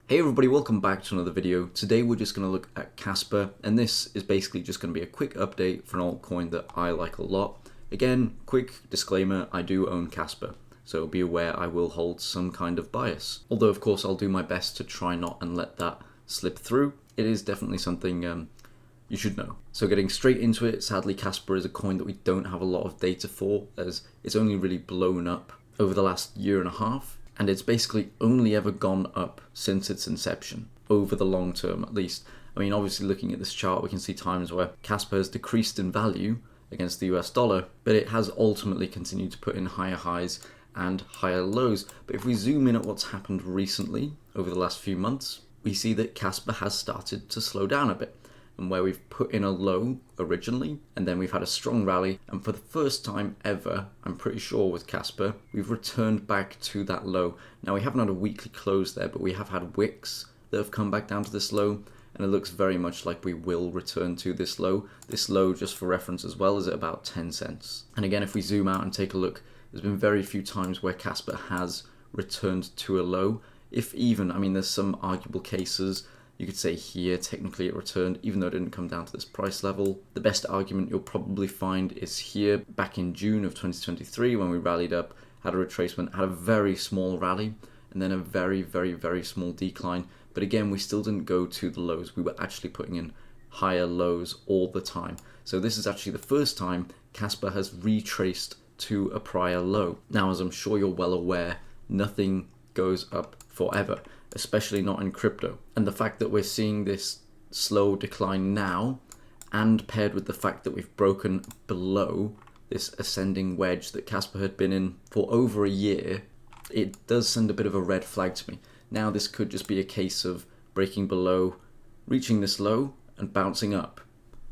Hey everybody, welcome back to another video. Today we're just going to look at Casper, and this is basically just going to be a quick update for an altcoin that I like a lot. Again, quick disclaimer, I do own Casper, so be aware I will hold some kind of bias. Although of course I'll do my best to try not and let that slip through. It is definitely something you should know. So getting straight into it, sadly Casper is a coin that we don't have a lot of data for, as it's only really blown up over the last year and a half. And it's basically only ever gone up since its inception, over the long term at least. I mean, obviously looking at this chart, we can see times where Casper has decreased in value against the US dollar, but it has ultimately continued to put in higher highs and higher lows. But if we zoom in at what's happened recently, over the last few months, we see that Casper has started to slow down a bit. And where we've put in a low originally, and then we've had a strong rally, and for the first time ever, I'm pretty sure with Casper, we've returned back to that low. Now we haven't had a weekly close there, but we have had wicks that have come back down to this low, and it looks very much like we will return to this low. This low, just for reference as well, is at about 10 cents. And again, if we zoom out and take a look, there's been very few times where Casper has returned to a low, if even. I mean, there's some arguable cases. You could say here, technically it returned, even though it didn't come down to this price level. The best argument you'll probably find is here, back in June of 2023, when we rallied up, had a retracement, had a very small rally, and then a very, very, very small decline. But again, we still didn't go to the lows. We were actually putting in higher lows all the time. So this is actually the first time Casper has retraced to a prior low. Now, as I'm sure you're well aware, nothing goes up forever, especially not in crypto. And the fact that we're seeing this slow decline now, and paired with the fact that we've broken below this ascending wedge that Casper had been in for over a year, it does send a bit of a red flag to me. Now this could just be a case of breaking below, reaching this low, and bouncing up.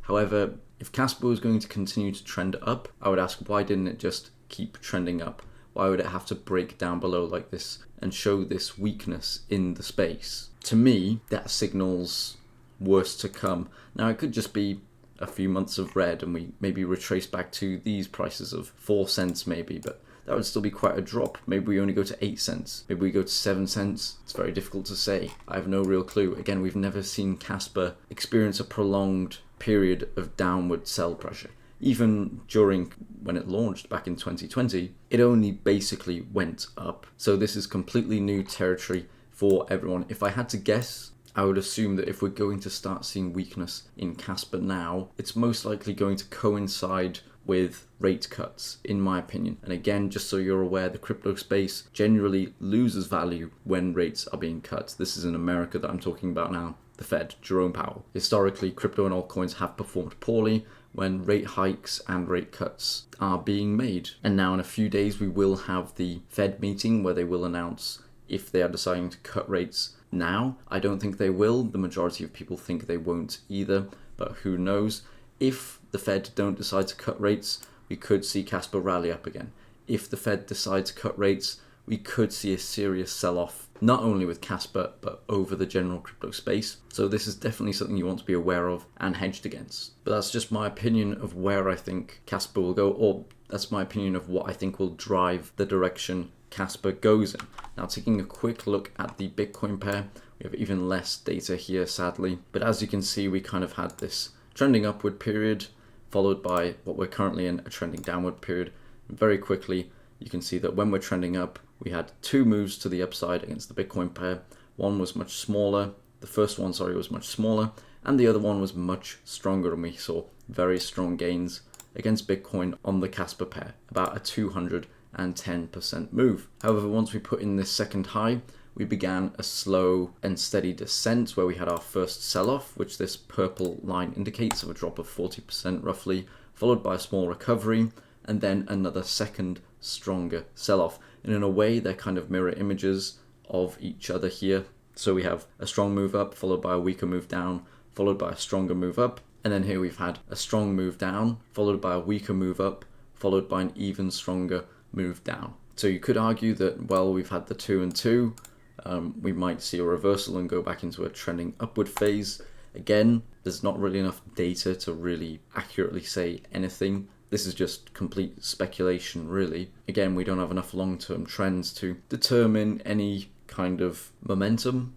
However, if Casper was going to continue to trend up, I would ask, why didn't it just keep trending up? Why would it have to break down below like this and show this weakness in the space? To me, that signals worse to come. Now, it could just be a few months of red and we maybe retrace back to these prices of 4 cents maybe, but that would still be quite a drop. Maybe we only go to 8 cents. Maybe we go to 7 cents. It's very difficult to say. I have no real clue. Again, we've never seen Casper experience a prolonged period of downward sell pressure. Even during when it launched back in 2020, it only basically went up. So this is completely new territory for everyone. If I had to guess, I would assume that if we're going to start seeing weakness in Casper now, it's most likely going to coincide with rate cuts, in my opinion. And again, just so you're aware, the crypto space generally loses value when rates are being cut. This is in America that I'm talking about now. The Fed, Jerome Powell. Historically, crypto and altcoins have performed poorly when rate hikes and rate cuts are being made. And now in a few days, we will have the Fed meeting where they will announce if they are deciding to cut rates now. I don't think they will. The majority of people think they won't either, but who knows? If the Fed don't decide to cut rates, we could see Casper rally up again. If the Fed decides to cut rates, we could see a serious sell-off, not only with Casper, but over the general crypto space. So this is definitely something you want to be aware of and hedged against. But that's just my opinion of where I think Casper will go, or that's my opinion of what I think will drive the direction Casper goes in. Now, taking a quick look at the Bitcoin pair, we have even less data here, sadly. But as you can see, we kind of had this trending upward period, followed by what we're currently in, a trending downward period. And very quickly, you can see that when we're trending up, we had two moves to the upside against the Bitcoin pair. One was much smaller. The first one, was much smaller, and the other one was much stronger, and we saw very strong gains against Bitcoin on the Casper pair, about a 210% move. However, once we put in this second high, we began a slow and steady descent where we had our first sell-off, which this purple line indicates, of a drop of 40% roughly, followed by a small recovery, and then another second stronger sell-off. And in a way, they're kind of mirror images of each other here. So we have a strong move up, followed by a weaker move down, followed by a stronger move up. And then here we've had a strong move down, followed by a weaker move up, followed by an even stronger move down. So you could argue that, well, we've had the 2 and 2. We might see a reversal and go back into a trending upward phase. Again, there's not really enough data to really accurately say anything. This is just complete speculation, really. Again, we don't have enough long-term trends to determine any kind of momentum.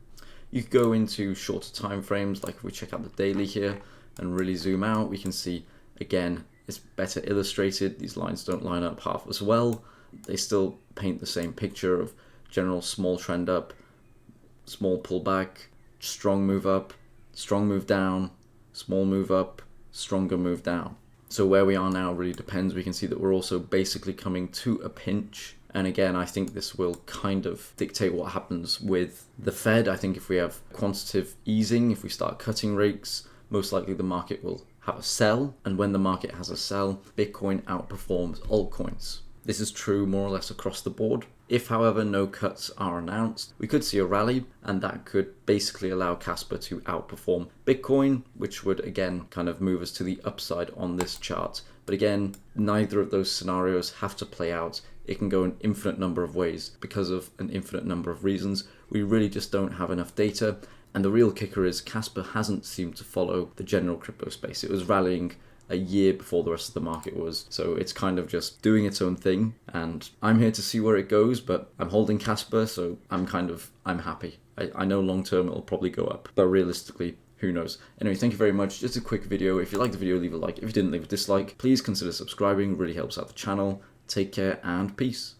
You could go into shorter time frames, like if we check out the daily here and really zoom out, we can see, again, it's better illustrated. These lines don't line up half as well. They still paint the same picture of general small trend up, small pullback, strong move up, strong move down, small move up, stronger move down. So where we are now really depends. We can see that we're also basically coming to a pinch. And again, I think this will kind of dictate what happens with the Fed. I think if we have quantitative easing, if we start cutting rates, most likely the market will have a sell. And when the market has a sell, Bitcoin outperforms altcoins. This is true more or less across the board. If, however, no cuts are announced, we could see a rally, and that could basically allow Casper to outperform Bitcoin, which would again kind of move us to the upside on this chart. But again, neither of those scenarios have to play out. It can go an infinite number of ways because of an infinite number of reasons. We really just don't have enough data. And the real kicker is Casper hasn't seemed to follow the general crypto space. It was rallying a year before the rest of the market was. So it's kind of just doing its own thing. And I'm here to see where it goes, but I'm holding Casper, so I'm happy. I know long term it'll probably go up, but realistically, who knows? Anyway, thank you very much. Just a quick video. If you liked the video, leave a like. If you didn't, leave a dislike. Please consider subscribing. It really helps out the channel. Take care and peace.